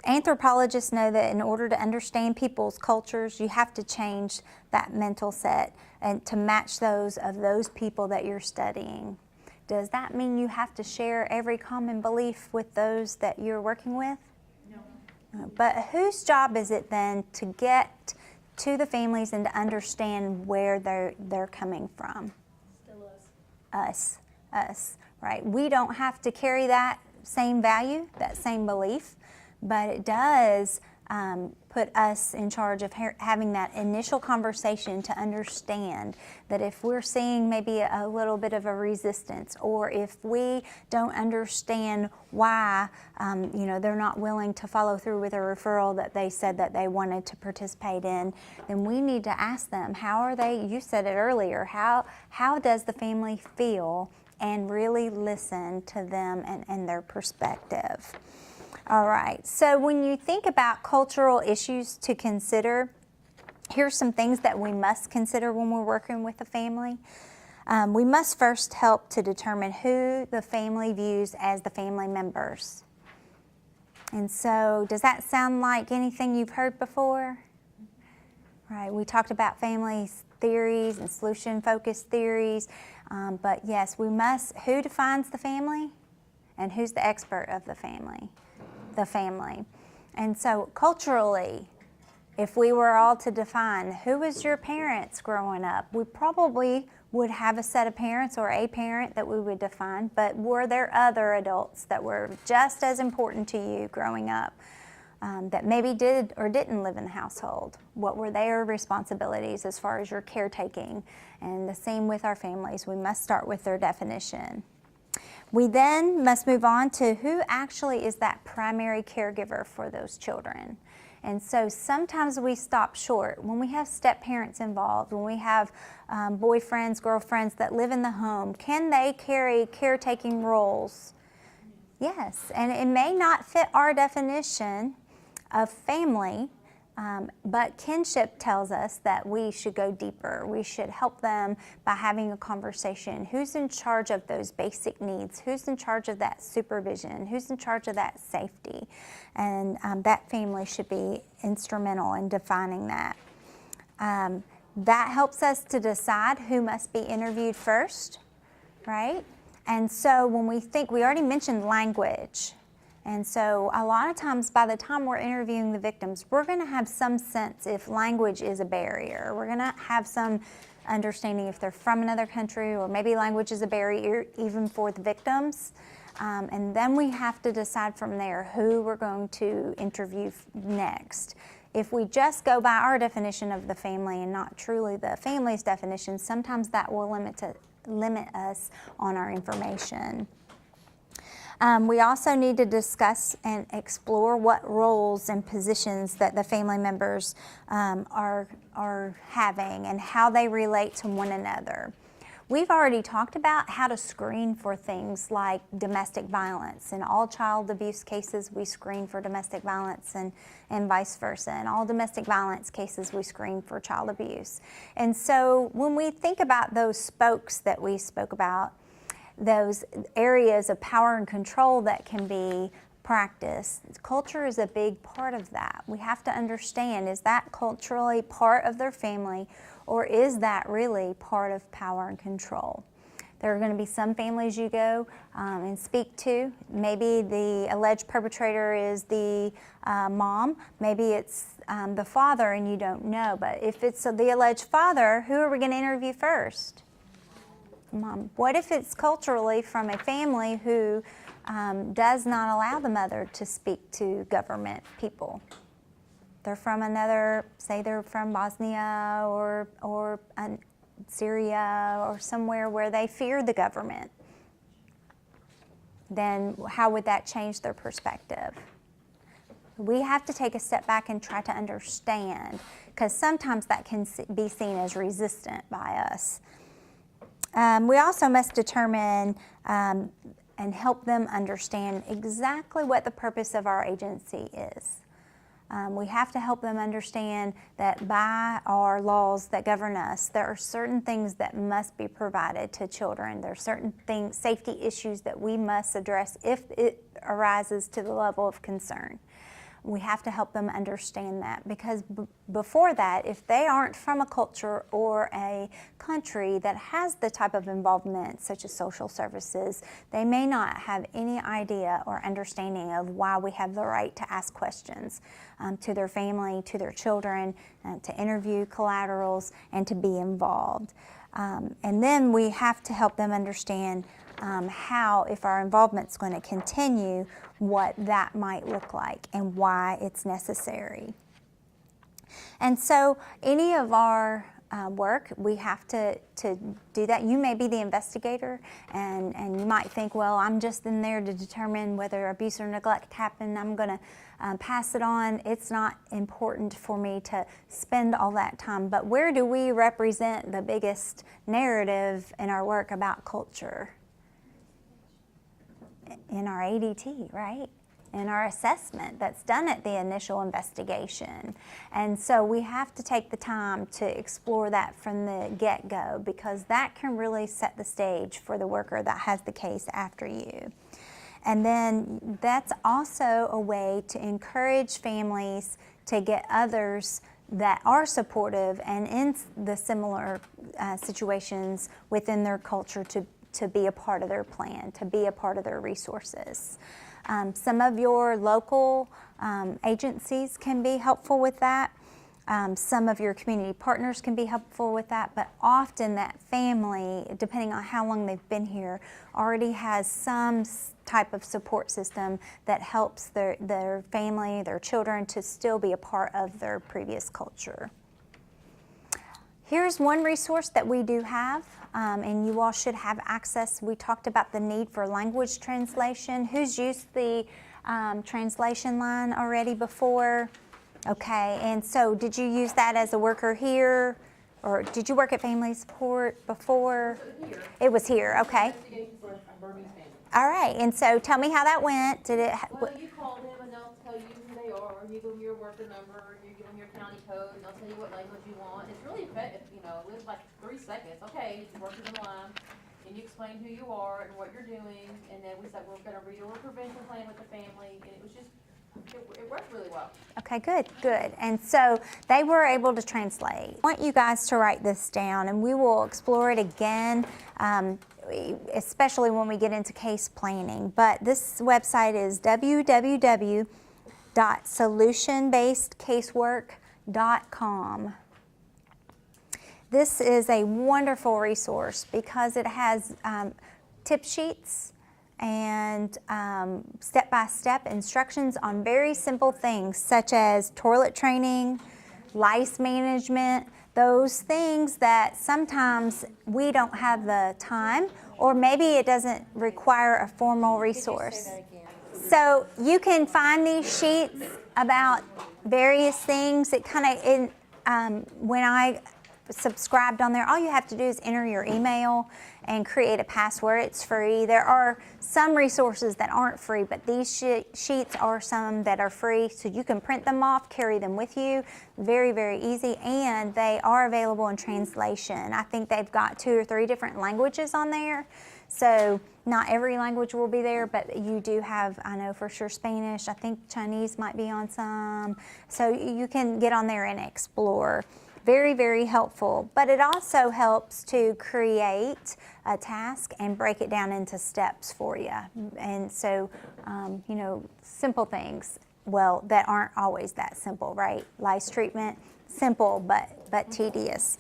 Anthropologists know that in order to understand people's cultures, you have to change that mental set and to match those of those people that you're studying. Does that mean you have to share every common belief with those that you're working with? No. But whose job is it then to get to the families and to understand where they're coming from? Still us. Us, right? We don't have to carry that same value, that same belief, but it does put us in charge of having that initial conversation to understand that if we're seeing maybe a little bit of a resistance, or if we don't understand why they're not willing to follow through with a referral that they said that they wanted to participate in, then we need to ask them, how are they, you said it earlier, how does the family feel, and really listen to them and their perspective. All right, so when you think about cultural issues to consider, here's some things that we must consider when we're working with a family. We must first help to determine who the family views as the family members. And so, does that sound like anything you've heard before? Right, we talked about family theories and solution-focused theories, but yes, we must, who defines the family and who's the expert of the family? The family. And so culturally, if we were all to define who was your parents growing up, we probably would have a set of parents or a parent that we would define, but were there other adults that were just as important to you growing up that maybe did or didn't live in the household? What were their responsibilities as far as your caretaking? And the same with our families. We must start with their definition. We then must move on to who actually is that primary caregiver for those children. And so sometimes we stop short. When we have step-parents involved, when we have boyfriends, girlfriends that live in the home, can they carry caretaking roles? Yes, and it may not fit our definition of family, but kinship tells us that we should go deeper. We should help them by having a conversation. Who's in charge of those basic needs? Who's in charge of that supervision? Who's in charge of that safety? And that family should be instrumental in defining that. That helps us to decide who must be interviewed first, right? And so when we think, we already mentioned language. And so a lot of times by the time we're interviewing the victims, we're going to have some sense if language is a barrier. We're going to have some understanding if they're from another country, or maybe language is a barrier even for the victims. And then we have to decide from there who we're going to interview next. If we just go by our definition of the family and not truly the family's definition, sometimes that will limit us on our information. We also need to discuss and explore what roles and positions that the family members are having and how they relate to one another. We've already talked about how to screen for things like domestic violence. In all child abuse cases, we screen for domestic violence, and vice versa. In all domestic violence cases, we screen for child abuse. And so when we think about those spokes that we spoke about, those areas of power and control that can be practiced, culture is a big part of that. We have to understand, is that culturally part of their family, or is that really part of power and control? There are going to be some families you go and speak to. Maybe the alleged perpetrator is the mom, maybe it's the father and you don't know. But if it's the alleged father, who are we going to interview first? Mom. What if it's culturally from a family who does not allow the mother to speak to government people? They're from another, say they're from Bosnia or Syria or somewhere where they fear the government. Then how would that change their perspective? We have to take a step back and try to understand, because sometimes that can be seen as resistant by us. We also must determine and help them understand exactly what the purpose of our agency is. We have to help them understand that by our laws that govern us, there are certain things that must be provided to children. There are certain safety issues that we must address if it arises to the level of concern. We have to help them understand that, because before that, if they aren't from a culture or a country that has the type of involvement such as social services, they may not have any idea or understanding of why we have the right to ask questions to their family, to their children, to interview collaterals, and to be involved. And then we have to help them understand how, if our involvement's going to continue, what that might look like and why it's necessary. And so any of our work, we have to do that. You may be the investigator, and you might think, well, I'm just in there to determine whether abuse or neglect happened. I'm going to pass it on. It's not important for me to spend all that time. But where do we represent the biggest narrative in our work about culture? In our ADT, right? In our assessment that's done at the initial investigation. And so we have to take the time to explore that from the get-go, because that can really set the stage for the worker that has the case after you. And then that's also a way to encourage families to get others that are supportive and in the similar situations within their culture to be a part of their plan, to be a part of their resources. Some of your local agencies can be helpful with that. Some of your community partners can be helpful with that, but often that family, depending on how long they've been here, already has some type of support system that helps their family, their children, to still be a part of their previous culture. Here's one resource that we do have, and you all should have access. We talked about the need for language translation. Who's used the translation line already before? Okay, and so did you use that as a worker here, or did you work at Family Support before? It was here, okay. All right, and so tell me how that went. Did it? Well, you call them and they'll tell you who they are, and you give them your worker number, and you give them your county code, and they'll tell you what language you want. It's really effective, you know, it was like 3 seconds. Okay, you work in the line, and you explain who you are and what you're doing, and then we said we're gonna read a prevention plan with the family, and it was just, it worked really well. Okay, good. And so they were able to translate. I want you guys to write this down, and we will explore it again, especially when we get into case planning. But this website is www.solutionbasedcasework.com. This is a wonderful resource because it has tip sheets and step-by-step instructions on very simple things such as toilet training, lice management, those things that sometimes we don't have the time, or maybe it doesn't require a formal resource. So you can find these sheets about various things. It kind of, when I subscribed on there, all you have to do is enter your email and create a password. It's free. There are some resources that aren't free, but these sheets are some that are free, so you can print them off, carry them with you. Very, very easy, and they are available in translation. I think they've got 2 or 3 different languages on there, so not every language will be there, but you do have, I know for sure, Spanish. I think Chinese might be on some, so you can get on there and explore. Very, very helpful, but it also helps to create a task and break it down into steps for you. And so, you know, simple things, well, that aren't always that simple, right? Lice treatment, simple but tedious.